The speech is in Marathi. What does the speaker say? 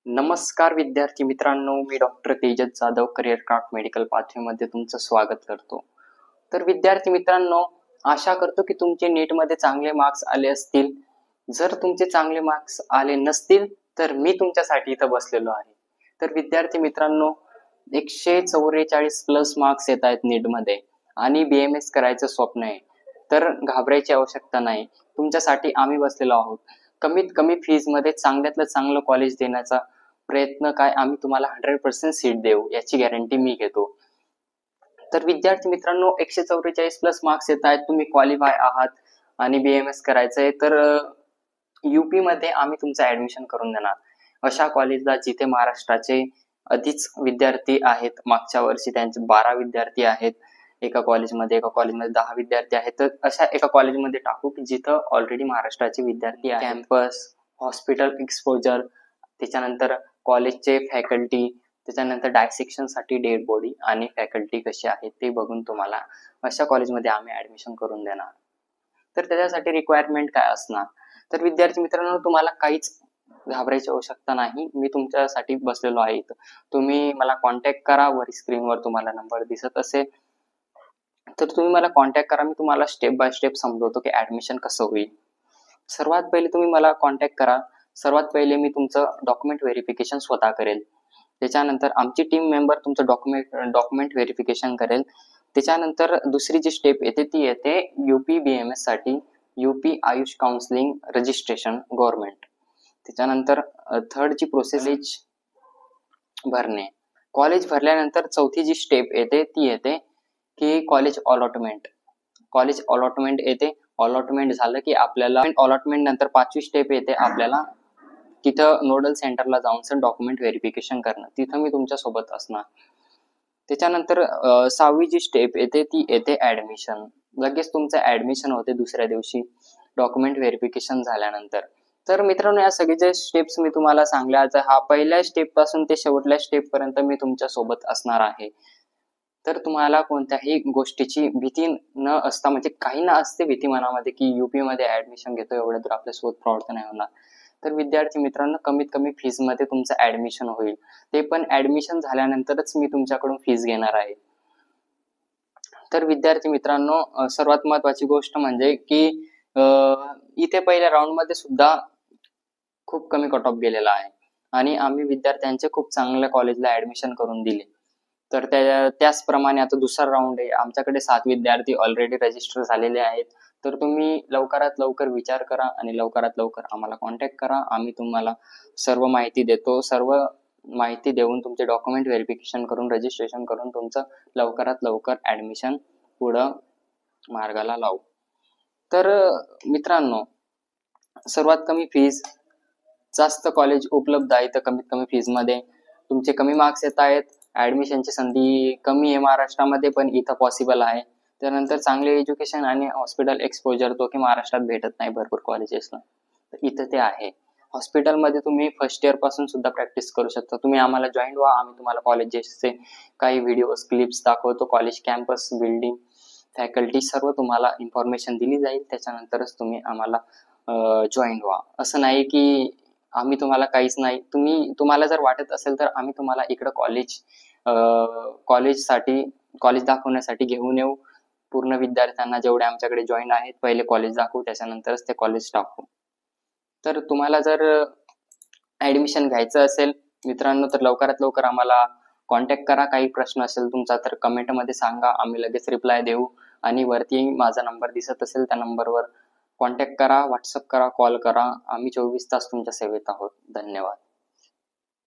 नमस्कार विद्यार्थी मित्रांनो, मी doctor Tejas Jadhav career craft medical पाथवेमध्ये तुमचं स्वागत करतो. तर विद्यार्थी मित्रांनो, आशा करतो की तुमचे नीटमध्ये चांगले मार्क्स आले असतील. जर तुमचे चांगले मार्क्स आले नसतील तर मी तुमच्यासाठी इथं बसलेलो आहे. तर विद्यार्थी मित्रांनो, 144 प्लस मार्क्स येत आहेत नीटमध्ये आणि BMS करायचं स्वप्न आहे. तर घाबरायची आवश्यकता नाही. तुमच्यासाठी आम्ही बसलेलो आहोत. कमीत कमी फीजमध्ये चांगल्यातलं चांगलं कॉलेज देण्याचा प्रयत्न काय आम्ही तुम्हाला 100% सीट देऊ याची गॅरंटी मी घेतो. तर विद्यार्थी मित्रांनो, 144 प्लस मार्क्स येत आहेत, तुम्ही क्वालिफाय आहात आणि BMS करायचंय तर UP मध्ये आम्ही तुमचं ऍडमिशन करून देणार. अशा कॉलेजला जिथे महाराष्ट्राचे अधिक विद्यार्थी आहेत, मागच्या वर्षी त्यांचे 12 विद्यार्थी आहेत एका कॉलेजमध्ये 10 विद्यार्थी आहेत, तर अशा एका कॉलेजमध्ये टाकू की जिथं ऑलरेडी महाराष्ट्राचे विद्यार्थी आहेत. कॅम्पस, हॉस्पिटल एक्सपोजर, त्याच्यानंतर कॉलेजचे फॅकल्टी, त्याच्यानंतर डायसेक्शन साठी डेड बॉडी आणि फॅकल्टी कशी आहे ते बघून तुम्हाला अशा कॉलेजमध्ये आम्ही ऍडमिशन करून देणार. तर त्याच्यासाठी रिक्वायरमेंट काय असणार? तर विद्यार्थी मित्रांनो, तुम्हाला काहीच घाबरायची आवश्यकता नाही. मी तुमच्यासाठी बसलेलो आहे. तुम्ही मला कॉन्टॅक्ट करा. वरी स्क्रीनवर तुम्हाला नंबर दिसत असेल तर तुम्ही मला कॉन्टॅक्ट करा. मी तुम्हाला स्टेप बाय स्टेप समजवतो की ऍडमिशन कसं होईल. सर्वात पहिले तुम्ही मला कॉन्टॅक्ट करा. सर्वात पहिले मी तुमचं डॉक्युमेंट व्हेरिफिकेशन स्वतः करेल. त्याच्यानंतर आमची टीम मेंबर तुमचं डॉक्युमेंट व्हेरिफिकेशन करेल. त्याच्यानंतर दुसरी जी स्टेप येते ती येते UP BMS साठी UP Ayush counselling registration government. त्याच्यानंतर थर्ड जी प्रोसेस भरणे. कॉलेज भरल्यानंतर चौथी जी स्टेप येते ती येते की कॉलेज अलॉटमेंट येते. अलॉटमेंट झालं की आपल्याला अलॉटमेंट नंतर 5वी स्टेप येते आपल्याला तिथं नोडल सेंटरला जाऊन डॉक्युमेंट व्हेरिफिकेशन करणं. तिथं मी तुमच्या सोबत असणार. त्याच्यानंतर 6वी जी स्टेप येते ती येते ऍडमिशन. लगेच तुमचं ऍडमिशन होते दुसऱ्या दिवशी डॉक्युमेंट व्हेरिफिकेशन झाल्यानंतर. तर मित्रांनो, या सगळे जे स्टेप्स मी तुम्हाला सांगल्या, हा पहिल्या स्टेप पासून ते शेवटल्या स्टेप पर्यंत मी तुमच्या सोबत असणार आहे. तर तुम्हाला कोणत्याही गोष्टीची भीती न असता, म्हणजे काही ना असते भीती मनामध्ये की UP मध्ये ऍडमिशन घेतो एवढं तर आपल्यासोबत फ्रॉड तर नाही होणार. तर विद्यार्थी मित्रांनो, कमीत कमी फीज मध्ये तुमचं ऍडमिशन होईल. ते पण ऍडमिशन झाल्यानंतरच मी तुमच्याकडून फीज घेणार आहे. तर विद्यार्थी मित्रांनो, सर्वात महत्वाची गोष्ट म्हणजे की इथे पहिल्या राऊंड मध्ये सुद्धा खूप कमी कट ऑफ गेलेला आहे आणि आम्ही विद्यार्थ्यांचे खूप चांगल्या कॉलेजला ऍडमिशन करून दिले. तर त्याचप्रमाणे आता दुसरा राऊंड आहे. आमच्याकडे 7 विद्यार्थी ऑलरेडी रजिस्टर झालेले आहेत. तर तुम्ही लवकरात लवकर विचार करा आणि लवकरात लवकर आम्हाला कॉन्टॅक्ट करा. आम्ही तुम्हाला सर्व माहिती देतो. सर्व माहिती देऊन तुमचे डॉक्युमेंट व्हेरिफिकेशन करून रजिस्ट्रेशन करून तुमचं लवकरात लवकर ऍडमिशन पुढं मार्गाला लावू. तर मित्रांनो, सर्वात कमी फीज, जास्त कॉलेज उपलब्ध आहे तर कमीत कमी फीज मध्ये तुमचे कमी मार्क्स येत आहेत. ऍडमिशनची संधी कमी आहे महाराष्ट्रामध्ये पण इथं पॉसिबल आहे. त्यानंतर चांगले एज्युकेशन आणि हॉस्पिटल एक्सपोजर तो की महाराष्ट्रात भेटत नाही भरपूर कॉलेजेसला, तर इथं ते आहे. हॉस्पिटलमध्ये तुम्ही फर्स्ट इयर पासून सुद्धा प्रॅक्टिस करू शकता. तुम्ही आम्हाला जॉईन व्हा. आम्ही तुम्हाला कॉलेजेसचे काही व्हिडिओज क्लिप्स दाखवतो. कॉलेज कॅम्पस, बिल्डिंग, फॅकल्टी सर्व तुम्हाला इन्फॉर्मेशन दिली जाईल. त्याच्यानंतरच तुम्ही आम्हाला जॉईन व्हा. असं नाही की आम्ही तुम्हाला काहीच नाही, तुम्हाला जर वाटत असेल तर आम्ही तुम्हाला इकडं कॉलेज दाखवण्यासाठी घेऊन येऊ. पूर्ण विद्यार्थ्यांना जेवढे आमच्याकडे जॉईन आहेत पहिले कॉलेज दाखवू, त्याच्यानंतरच ते कॉलेज टाकू. तर तुम्हाला जर ऍडमिशन घ्यायचं असेल मित्रांनो तर लवकरात लवकर आम्हाला कॉन्टॅक्ट करा. काही प्रश्न असेल तुमचा तर कमेंटमध्ये सांगा, आम्ही लगेच रिप्लाय देऊ. आणि वरती माझा नंबर दिसत असेल त्या नंबरवर कॉन्टॅक्ट करा, व्हॉट्सअप करा, कॉल करा. आम्ही 24 तास तुमच्या सेवेत आहोत. धन्यवाद.